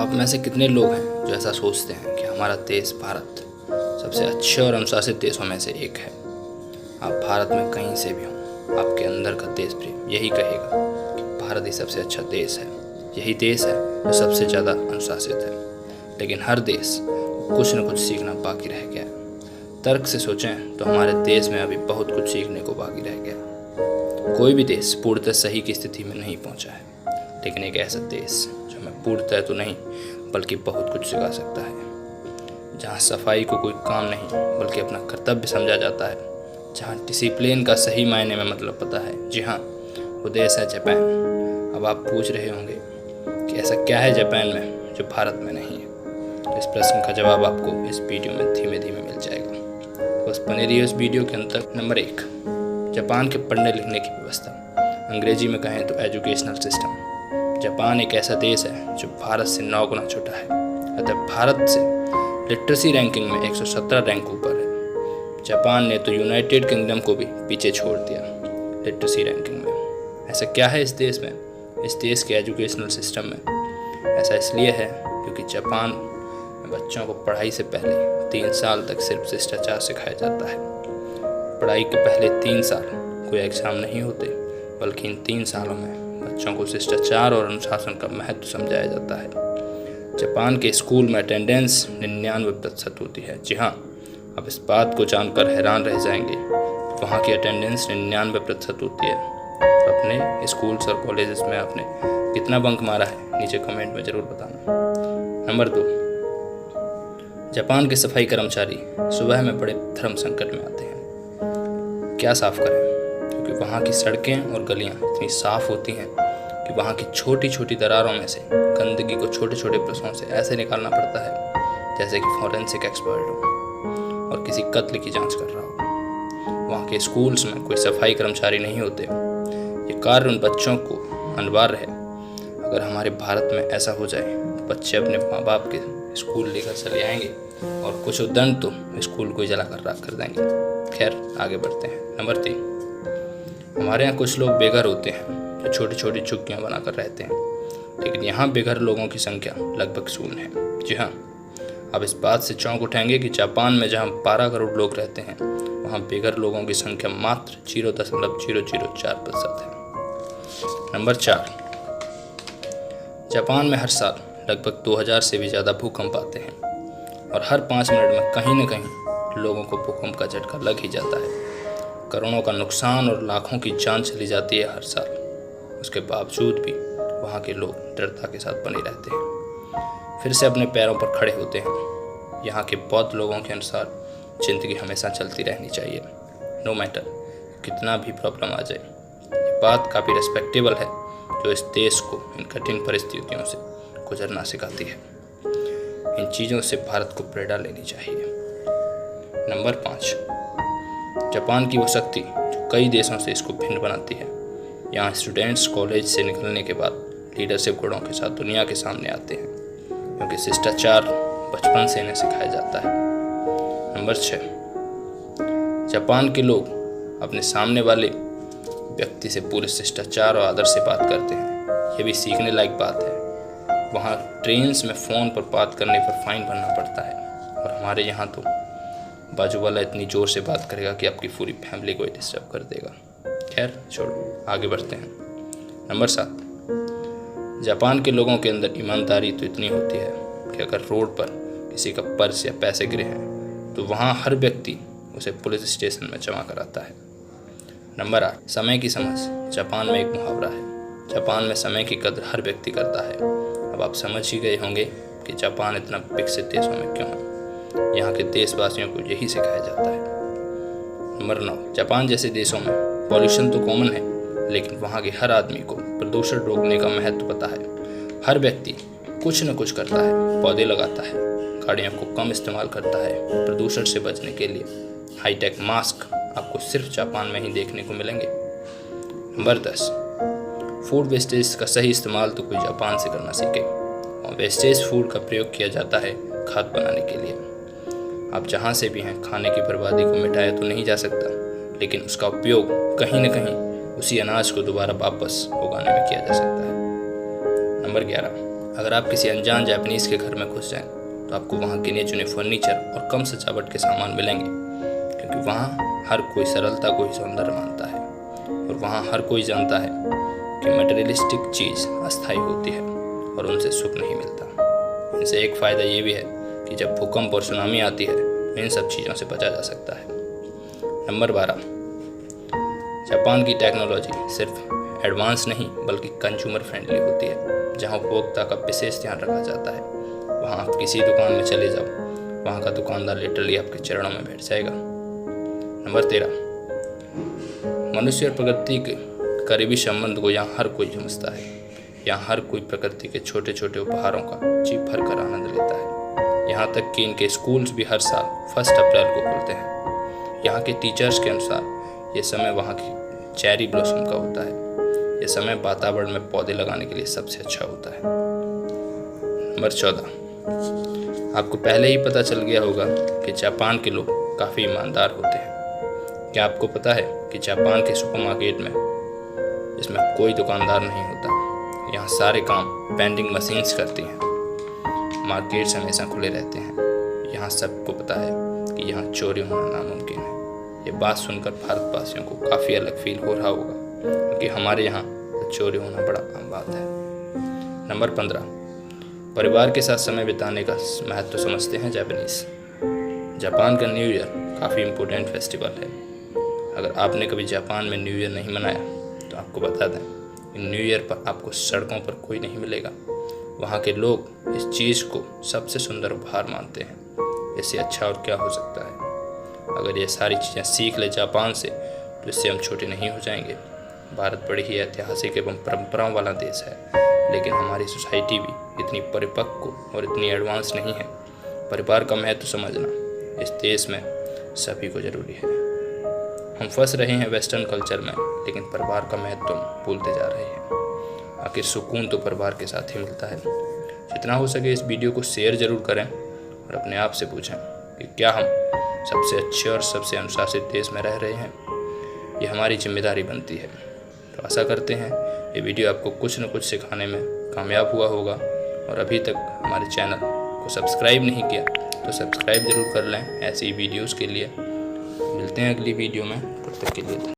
आप में से कितने लोग हैं जो ऐसा सोचते हैं कि हमारा देश भारत सबसे अच्छे और अनुशासित देशों में से एक है। आप भारत में कहीं से भी हों, आपके अंदर का देश प्रेम यही कहेगा कि भारत ही सबसे अच्छा देश है। यही देश है जो सबसे ज़्यादा अनुशासित है। लेकिन हर देश कुछ न कुछ सीखना बाकी रह गया है। तर्क से सोचें तो हमारे देश में अभी बहुत कुछ सीखने को बाकी रह गया। कोई भी देश पूर्णतः सही की स्थिति में नहीं पहुंचा है, लेकिन एक ऐसा देश जो हमें पूर्णतः तो नहीं बल्कि बहुत कुछ सिखा सकता है। जहाँ सफाई को कोई काम नहीं बल्कि अपना कर्तव्य समझा जाता है। जहाँ डिसिप्लिन का सही मायने में मतलब पता है। जी हाँ, वो देश है जापान। अब आप पूछ रहे होंगे कि ऐसा क्या है जापान में जो भारत में नहीं है। तो इस प्रश्न का जवाब आपको इस वीडियो में धीमे धीमे मिल जाएगा। तो बस बने रहिए इस वीडियो के अंत तक। नंबर 1, जापान के पढ़ने लिखने की व्यवस्था, अंग्रेजी में कहें तो एजुकेशनल सिस्टम। जापान एक ऐसा देश है जो भारत से 9 गुना छोटा है। अतः भारत से लिटरेसी रैंकिंग में 117 रैंक ऊपर है। जापान ने तो यूनाइटेड किंगडम को भी पीछे छोड़ दिया लिटरेसी रैंकिंग में। ऐसा क्या है इस देश में, इस देश के एजुकेशनल सिस्टम में? ऐसा इसलिए है क्योंकि जापान में बच्चों को पढ़ाई से पहले 3 साल तक सिर्फ शिष्टाचार सिखाया जाता है। पढ़ाई के पहले 3 साल कोई एग्ज़ाम नहीं होते, बल्कि इन 3 सालों में बच्चों को शिष्टाचार और अनुशासन का महत्व समझाया जाता है। जापान के स्कूल में अटेंडेंस 99% होती है। जी हाँ, आप इस बात को जानकर हैरान रह जाएंगे। वहाँ की अटेंडेंस 99% होती है। अपने स्कूल्स और कॉलेजेस में आपने कितना बंक मारा है, नीचे कमेंट में ज़रूर बताना। नंबर 2, जापान के सफाई कर्मचारी सुबह में बड़े धर्म संकट में आते हैं। क्या साफ करें, क्योंकि वहाँ की सड़कें और गलियाँ इतनी साफ़ होती हैं कि वहाँ की छोटी छोटी दरारों में से गंदगी को छोटे छोटे ब्रशों से ऐसे निकालना पड़ता है जैसे कि फॉरेंसिक एक्सपर्ट हो और किसी कत्ल की जांच कर रहा हो। वहाँ के स्कूल्स में कोई सफाई कर्मचारी नहीं होते। ये कार्य उन बच्चों को अनिवार्य है। अगर हमारे भारत में ऐसा हो जाए तो बच्चे अपने माँ बाप के स्कूल लेकर चले आएंगे और कुछ उद्दंड तो स्कूल को ही जला कर राख कर देंगे। खैर, आगे बढ़ते हैं। नंबर 3, हमारे यहाँ कुछ लोग बेघर होते हैं जो छोटी छोटी झुग्गियाँ बनाकर रहते हैं, लेकिन यहाँ बेघर लोगों की संख्या लगभग 0 है। जी हाँ, आप इस बात से चौंक उठेंगे कि जापान में जहाँ 12 करोड़ लोग रहते हैं, वहाँ बेघर लोगों की संख्या मात्र 0.004% है। नंबर 4, जापान में हर साल लगभग 2000 से भी ज़्यादा भूकंप आते हैं और हर 5 मिनट में कहीं न कहीं लोगों को भूकंप का झटका लग ही जाता है। करोड़ों का नुकसान और लाखों की जान चली जाती है हर साल। उसके बावजूद भी वहाँ के लोग दृढ़ता के साथ बने रहते हैं, फिर से अपने पैरों पर खड़े होते हैं। यहाँ के बौद्ध लोगों के अनुसार ज़िंदगी हमेशा चलती रहनी चाहिए, नो मैटर कितना भी प्रॉब्लम आ जाए। ये बात काफ़ी रेस्पेक्टेबल है जो इस देश को इन कठिन परिस्थितियों से गुजरना सिखाती है। इन चीज़ों से भारत को प्रेरणा लेनी चाहिए। नंबर 5, जापान की वो शक्ति जो कई देशों से इसको भिन्न बनाती है। यहाँ स्टूडेंट्स कॉलेज से निकलने के बाद लीडरशिप गुणों के साथ दुनिया के सामने आते हैं, क्योंकि शिष्टाचार बचपन से इन्हें सिखाया जाता है। नंबर 6, जापान के लोग अपने सामने वाले व्यक्ति से पूरे शिष्टाचार और आदर से बात करते हैं। ये भी सीखने लायक बात है। वहाँ ट्रेन्स में फ़ोन पर बात करने पर फाइन भरना पड़ता है, और हमारे यहाँ तो बाजू वाला इतनी ज़ोर से बात करेगा कि आपकी पूरी फैमिली को डिस्टर्ब कर देगा। खैर छोड़ो, आगे बढ़ते हैं। नंबर 7, जापान के लोगों के अंदर ईमानदारी तो इतनी होती है कि अगर रोड पर किसी का पर्स या पैसे गिरे हैं तो वहाँ हर व्यक्ति उसे पुलिस स्टेशन में जमा कराता है। नंबर 8, समय की समझ। जापान में एक मुहावरा है, जापान में समय की कदर हर व्यक्ति करता है। अब आप समझ ही गए होंगे कि जापान इतना विकसित देशों में क्यों है। यहाँ के देशवासियों को यही सिखाया जाता है। नंबर 9, जापान जैसे देशों में पॉल्यूशन तो कॉमन है, लेकिन वहाँ के हर आदमी को प्रदूषण रोकने का महत्व पता है। हर व्यक्ति कुछ न कुछ करता है, पौधे लगाता है, गाड़ियों को कम इस्तेमाल करता है। प्रदूषण से बचने के लिए हाईटेक मास्क आपको सिर्फ जापान में ही देखने को मिलेंगे। नंबर 10, फूड वेस्टेज का सही इस्तेमाल तो कोई जापान से करना सीखे। और वेस्टेज फूड का प्रयोग किया जाता है खाद बनाने के लिए। आप जहाँ से भी हैं, खाने की बर्बादी को मिटाया तो नहीं जा सकता, लेकिन उसका उपयोग कहीं न कहीं उसी अनाज को दोबारा वापस उगाने में किया जा सकता है। नंबर 11, अगर आप किसी अनजान जापानीज़ के घर में घुस जाएं तो आपको वहाँ गिने चुने फर्नीचर और कम सजावट के सामान मिलेंगे, क्योंकि वहाँ हर कोई सरलता को ही सौंदर्य मानता है और वहाँ हर कोई जानता है कि मटेरियलिस्टिक चीज़ अस्थायी होती है और उनसे सुख नहीं मिलता। इनसे एक फ़ायदा ये भी है कि जब भूकंप और सुनामी आती है तो इन सब चीज़ों से बचा जा सकता है। नंबर 12, जापान की टेक्नोलॉजी सिर्फ एडवांस नहीं बल्कि कंज्यूमर फ्रेंडली होती है। जहाँ उपभोक्ता का विशेष ध्यान रखा जाता है, वहाँ आप किसी दुकान में चले जाओ, वहाँ का दुकानदार लिटरली आपके चरणों में बैठ जाएगा। नंबर 13, मनुष्य और प्रकृति के करीबी संबंध को यहाँ हर कोई समझता है। यहाँ हर कोई प्रकृति के छोटे छोटे उपहारों का जी भर कर आनंद लेता है। यहाँ तक कि इनके स्कूल्स भी हर साल 1 अप्रैल को खुलते हैं। यहाँ के टीचर्स के अनुसार ये समय वहाँ की चेरी ब्लॉसम का होता है। ये समय वातावरण में पौधे लगाने के लिए सबसे अच्छा होता है। नंबर 14, आपको पहले ही पता चल गया होगा कि जापान के लोग काफ़ी ईमानदार होते हैं। क्या आपको पता है कि जापान के सुपरमार्केट में इसमें कोई दुकानदार नहीं होता। यहाँ सारे काम वेंडिंग मशीन्स करती हैं। मार्केट्स हमेशा खुले रहते हैं। यहाँ सबको पता है कि यहाँ चोरी होना नामुमकिन है। ये बात सुनकर भारतवासियों को काफ़ी अलग फील हो रहा होगा, क्योंकि हमारे यहाँ चोरी होना बड़ा आम बात है। नंबर 15, परिवार के साथ समय बिताने का महत्व समझते हैं जापानीज़। जापान का न्यू ईयर काफ़ी इम्पोर्टेंट फेस्टिवल है। अगर आपने कभी जापान में न्यू ईयर नहीं मनाया तो आपको बता दें कि न्यू ईयर पर आपको सड़कों पर कोई नहीं मिलेगा। वहाँ के लोग इस चीज़ को सबसे सुंदर उपहार मानते हैं। इससे अच्छा और क्या हो सकता है। अगर ये सारी चीज़ें सीख ले जापान से तो इससे हम छोटे नहीं हो जाएंगे। भारत बड़ी ही ऐतिहासिक एवं परंपराओं वाला देश है, लेकिन हमारी सोसाइटी भी इतनी परिपक्व और इतनी एडवांस नहीं है। परिवार का महत्व समझना इस देश में सभी को ज़रूरी है। हम फंस रहे हैं वेस्टर्न कल्चर में, लेकिन परिवार का महत्व भूलते जा रहे हैं। आखिर सुकून तो परिवार के साथ ही मिलता है। जितना हो सके इस वीडियो को शेयर ज़रूर करें और अपने आप से पूछें कि क्या हम सबसे अच्छे और सबसे अनुशासित देश में रह रहे हैं। ये हमारी जिम्मेदारी बनती है। तो आशा करते हैं ये वीडियो आपको कुछ न कुछ सिखाने में कामयाब हुआ होगा। और अभी तक हमारे चैनल को सब्सक्राइब नहीं किया तो सब्सक्राइब ज़रूर कर लें ऐसी वीडियोज़ के लिए। मिलते हैं अगली वीडियो में, तब तक के लिए।